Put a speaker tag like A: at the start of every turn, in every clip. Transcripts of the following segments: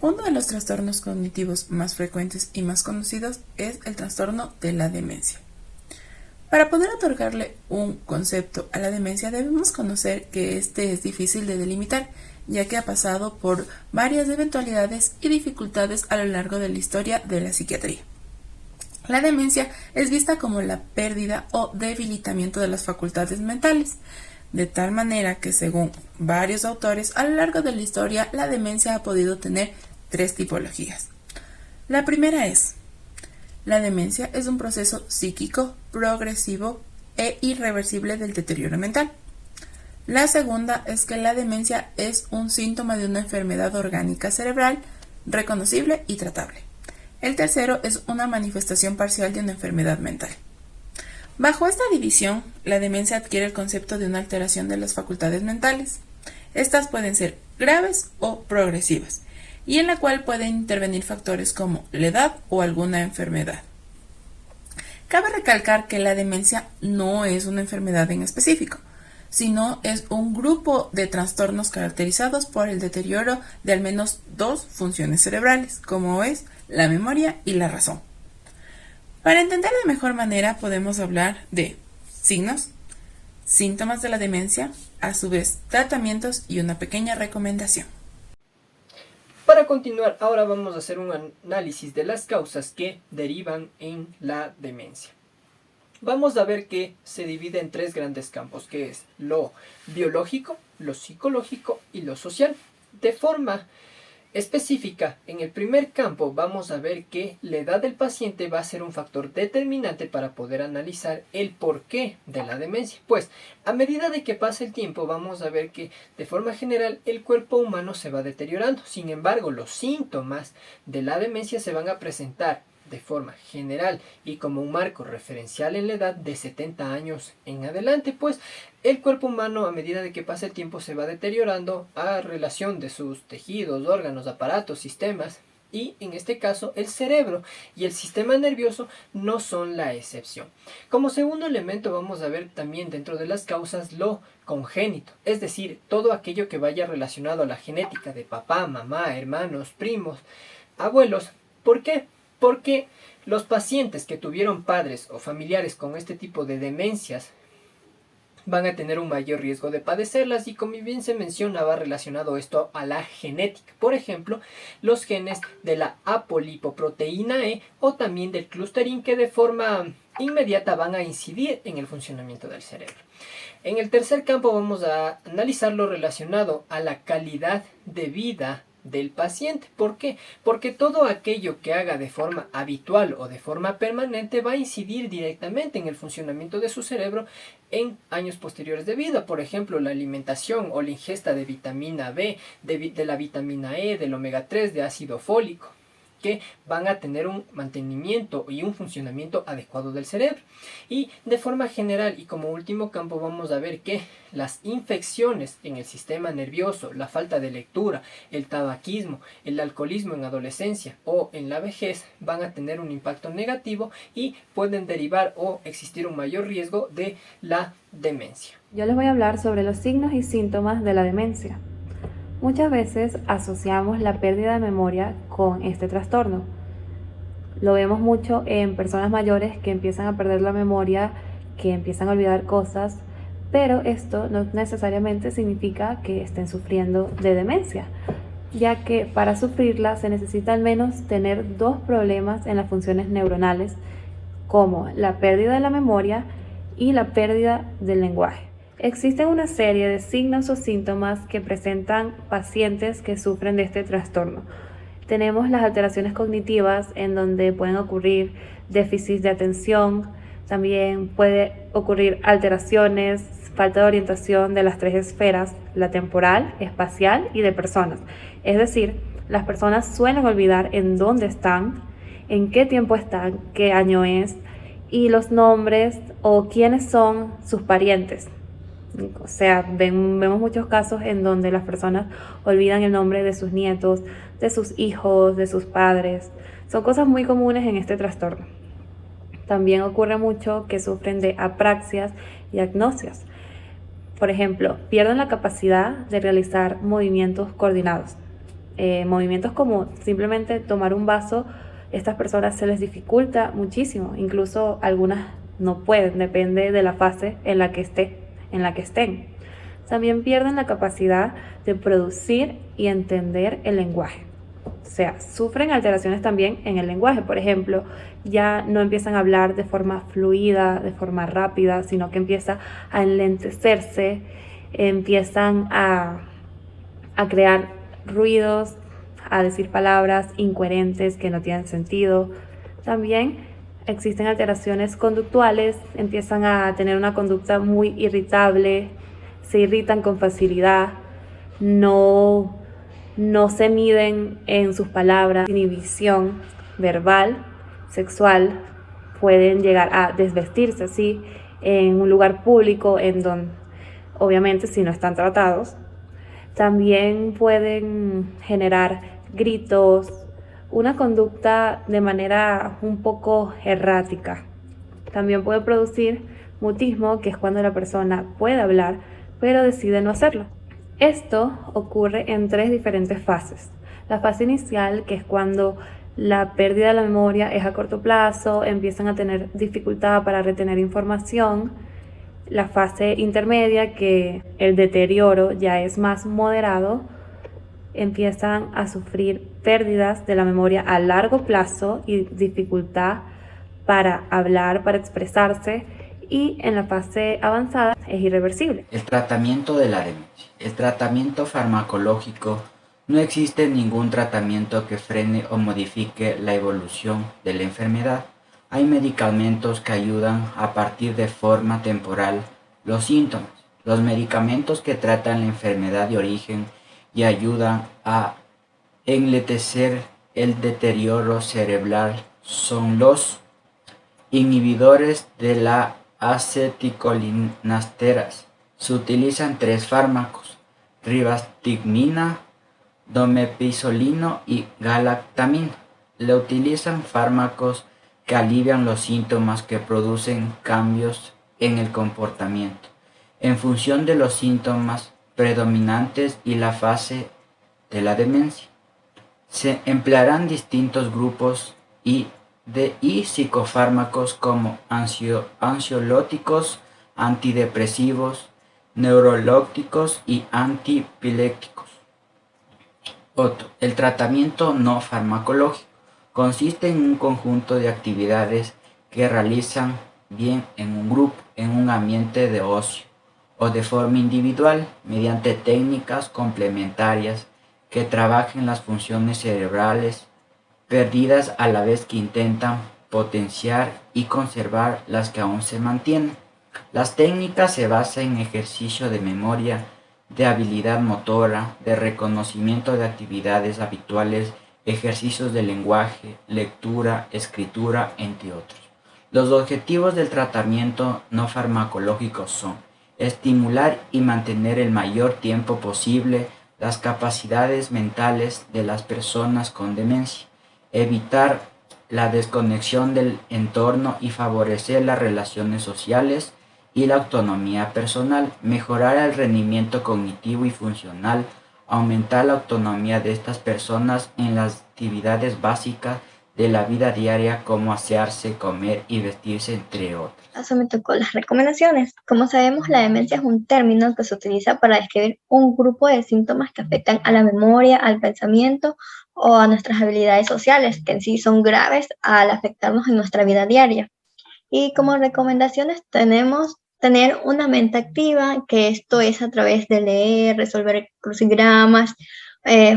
A: Uno de los trastornos cognitivos más frecuentes y más conocidos es el trastorno de la demencia. Para poder otorgarle un concepto a la demencia debemos conocer que este es difícil de delimitar, ya que ha pasado por varias eventualidades y dificultades a lo largo de la historia de la psiquiatría. La demencia es vista como la pérdida o debilitamiento de las facultades mentales, de tal manera que según varios autores a lo largo de la historia la demencia ha podido tener tres tipologías. La primera es: la demencia es un proceso psíquico, progresivo e irreversible del deterioro mental. La segunda es que la demencia es un síntoma de una enfermedad orgánica cerebral reconocible y tratable. El tercero es una manifestación parcial de una enfermedad mental. Bajo esta división, la demencia adquiere el concepto de una alteración de las facultades mentales. Estas pueden ser graves o progresivas, y en la cual pueden intervenir factores como la edad o alguna enfermedad. Cabe recalcar que la demencia no es una enfermedad en específico, sino es un grupo de trastornos caracterizados por el deterioro de al menos dos funciones cerebrales, como es la memoria y la razón. Para entender de mejor manera podemos hablar de signos, síntomas de la demencia, a su vez tratamientos y una pequeña recomendación.
B: Para continuar, ahora vamos a hacer un análisis de las causas que derivan en la demencia. Vamos a ver que se divide en tres grandes campos, que es lo biológico, lo psicológico y lo social. De forma específica, en el primer campo vamos a ver que la edad del paciente va a ser un factor determinante para poder analizar el porqué de la demencia. Pues a medida de que pasa el tiempo vamos a ver que de forma general el cuerpo humano se va deteriorando. Sin embargo, los síntomas de la demencia se van a presentar de forma general y como un marco referencial en la edad de 70 años en adelante, pues el cuerpo humano a medida de que pasa el tiempo se va deteriorando a relación de sus tejidos, órganos, aparatos, sistemas, y en este caso el cerebro y el sistema nervioso no son la excepción. Como segundo elemento vamos a ver también dentro de las causas lo congénito, es decir, todo aquello que vaya relacionado a la genética de papá, mamá, hermanos, primos, abuelos. ¿Por qué? Porque los pacientes que tuvieron padres o familiares con este tipo de demencias van a tener un mayor riesgo de padecerlas y como bien se menciona va relacionado esto a la genética. Por ejemplo, los genes de la apolipoproteína E o también del clústerin que de forma inmediata van a incidir en el funcionamiento del cerebro. En el tercer campo vamos a analizar lo relacionado a la calidad de vida del paciente. ¿Por qué? Porque todo aquello que haga de forma habitual o de forma permanente va a incidir directamente en el funcionamiento de su cerebro en años posteriores de vida. Por ejemplo, la alimentación o la ingesta de vitamina B, de la vitamina E, del omega 3, de ácido fólico, que van a tener un mantenimiento y un funcionamiento adecuado del cerebro. Y de forma general y como último campo vamos a ver que las infecciones en el sistema nervioso, la falta de lectura, el tabaquismo, el alcoholismo en adolescencia o en la vejez van a tener un impacto negativo y pueden derivar o existir un mayor riesgo de la demencia.
C: Yo les voy a hablar sobre los signos y síntomas de la demencia. Muchas veces asociamos la pérdida de memoria con este trastorno. Lo vemos mucho en personas mayores que empiezan a perder la memoria, que empiezan a olvidar cosas, pero esto no necesariamente significa que estén sufriendo de demencia, ya que para sufrirla se necesita al menos tener dos problemas en las funciones neuronales, como la pérdida de la memoria y la pérdida del lenguaje. Existen una serie de signos o síntomas que presentan pacientes que sufren de este trastorno. Tenemos las alteraciones cognitivas en donde pueden ocurrir déficits de atención, también puede ocurrir alteraciones, falta de orientación de las tres esferas, la temporal, espacial y de personas. Es decir, las personas suelen olvidar en dónde están, en qué tiempo están, qué año es y los nombres o quiénes son sus parientes. O sea, vemos muchos casos en donde las personas olvidan el nombre de sus nietos, de sus hijos, de sus padres. Son cosas muy comunes en este trastorno. También ocurre mucho que sufren de apraxias y agnosias. Por ejemplo, pierden la capacidad de realizar movimientos coordinados. Movimientos como simplemente tomar un vaso, estas personas se les dificulta muchísimo, incluso algunas no pueden, depende de la fase en la que estén. También pierden la capacidad de producir y entender el lenguaje. O sea, sufren alteraciones también en el lenguaje. Por ejemplo, ya no empiezan a hablar de forma fluida, de forma rápida, sino que empieza a enlentecerse, empiezan a crear ruidos, a decir palabras incoherentes que no tienen sentido. También existen alteraciones conductuales, empiezan a tener una conducta muy irritable, se irritan con facilidad, no se miden en sus palabras, inhibición verbal, sexual, pueden llegar a desvestirse así en un lugar público en donde, obviamente, si no están tratados. También pueden generar gritos, una conducta de manera un poco errática. También puede producir mutismo, que es cuando la persona puede hablar, pero decide no hacerlo. Esto ocurre en 3 diferentes fases. La fase inicial, que es cuando la pérdida de la memoria es a corto plazo, empiezan a tener dificultad para retener información. La fase intermedia, que el deterioro ya es más moderado, empiezan a sufrir pérdidas de la memoria a largo plazo y dificultad para hablar, para expresarse, y en la fase avanzada es irreversible.
D: El tratamiento de la demencia. El tratamiento farmacológico. No existe ningún tratamiento que frene o modifique la evolución de la enfermedad. Hay medicamentos que ayudan a partir de forma temporal los síntomas. Los medicamentos que tratan la enfermedad de origen y ayudan a enlentecer el deterioro cerebral son los inhibidores de la acetilcolinesterasa. Se utilizan 3 fármacos: ribastigmina, domepisolino y galactamina. Le utilizan fármacos que alivian los síntomas que producen cambios en el comportamiento, en función de los síntomas predominantes y la fase de la demencia. Se emplearán distintos grupos y psicofármacos como ansiolíticos, antidepresivos, neurolépticos y antipilépticos. Otro, el tratamiento no farmacológico consiste en un conjunto de actividades que realizan bien en un grupo, en un ambiente de ocio o de forma individual, mediante técnicas complementarias que trabajen las funciones cerebrales perdidas a la vez que intentan potenciar y conservar las que aún se mantienen. Las técnicas se basan en ejercicio de memoria, de habilidad motora, de reconocimiento de actividades habituales, ejercicios de lenguaje, lectura, escritura, entre otros. Los objetivos del tratamiento no farmacológico son estimular y mantener el mayor tiempo posible las capacidades mentales de las personas con demencia, evitar la desconexión del entorno y favorecer las relaciones sociales y la autonomía personal, mejorar el rendimiento cognitivo y funcional, aumentar la autonomía de estas personas en las actividades básicas de la vida diaria como asearse, comer y vestirse, entre otros.
E: Eso me tocó las recomendaciones. Como sabemos, la demencia es un término que se utiliza para describir un grupo de síntomas que afectan a la memoria, al pensamiento o a nuestras habilidades sociales, que en sí son graves al afectarnos en nuestra vida diaria. Y como recomendaciones tenemos tener una mente activa, que esto es a través de leer, resolver crucigramas,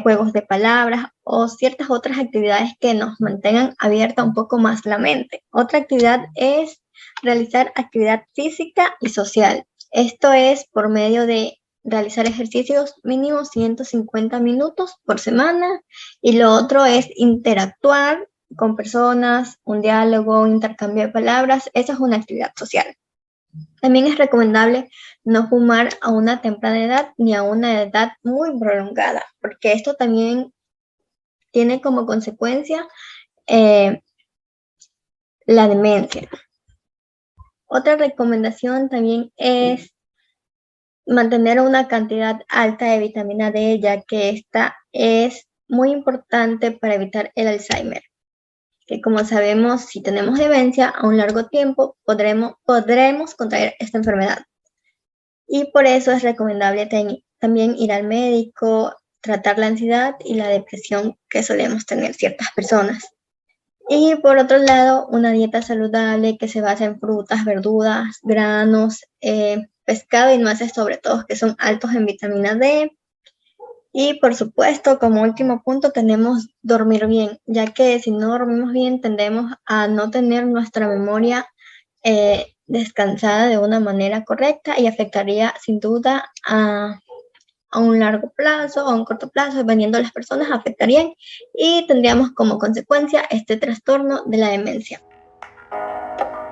E: juegos de palabras o ciertas otras actividades que nos mantengan abierta un poco más la mente. Otra actividad es realizar actividad física y social. Esto es por medio de realizar ejercicios mínimo 150 minutos por semana, y lo otro es interactuar con personas, un diálogo, un intercambio de palabras. Esa es una actividad social. También es recomendable no fumar a una temprana edad ni a una edad muy prolongada, porque esto también tiene como consecuencia la demencia. Otra recomendación también es mantener una cantidad alta de vitamina D, ya que esta es muy importante para evitar el Alzheimer, que como sabemos, si tenemos demencia a un largo tiempo, podremos contraer esta enfermedad. Y por eso es recomendable también ir al médico, tratar la ansiedad y la depresión que solemos tener ciertas personas. Y por otro lado, una dieta saludable que se basa en frutas, verduras, granos, pescado y nueces sobre todo, que son altos en vitamina D. Y por supuesto, como último punto, tenemos dormir bien, ya que si no dormimos bien tendemos a no tener nuestra memoria descansada de una manera correcta y afectaría sin duda a un largo plazo o a un corto plazo, dependiendo de las personas, afectarían y tendríamos como consecuencia este trastorno de la demencia.